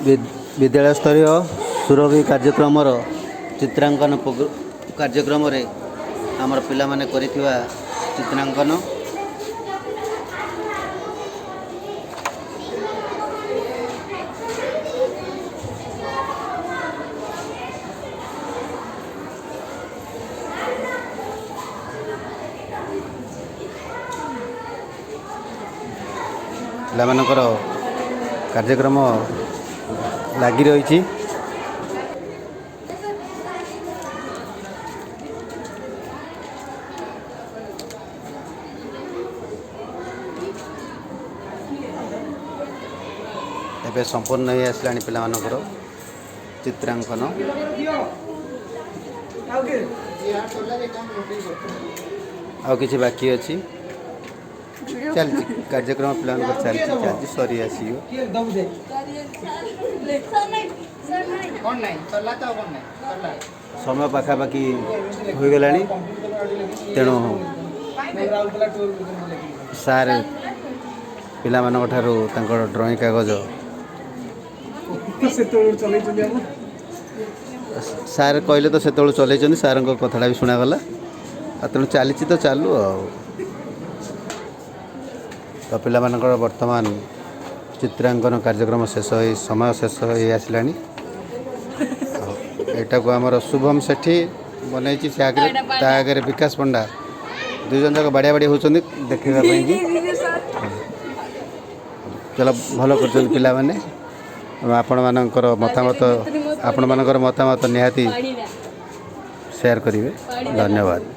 विद्यालय स्तरीय सुरभि कार्यक्रम चित्रांकन कार्यक्रम आमर पिला माने करिथिबा चित्रांकन ପିଲାମାନଙ୍କର କାର୍ଯ୍ୟକ୍ରମ ଲାଗି ରହିଛି। ଏବେ ସମ୍ପୂର୍ଣ୍ଣ ହେଇ ଆସିଲାଣି ପିଲାମାନଙ୍କର ଚିତ୍ରାଙ୍କନ। ଆଉ କିଛି ବାକି ଅଛି। चलती कार्यक्रम प्लान कर चलती सरी आसी समय पाखापाखि हो गला तेणु सार पिला ड्रॉइंग कागज सार कहले तो से चल सार कथा भी शुणागला तेणु चली तो चालू तो पिला वर्तमान चित्रांकन कार्यक्रम शेष हो समय शेष हो आसलानी एटा को आमर शुभम सेठी बनई से आगे विकास पंडा दुई जन जाक बाड़िया बाड़ी होती देखा चलो भल कर पिला माने आपण मानकर मतामत आपण मानकर मतामत निहाती शेयर करेंगे। धन्यवाद।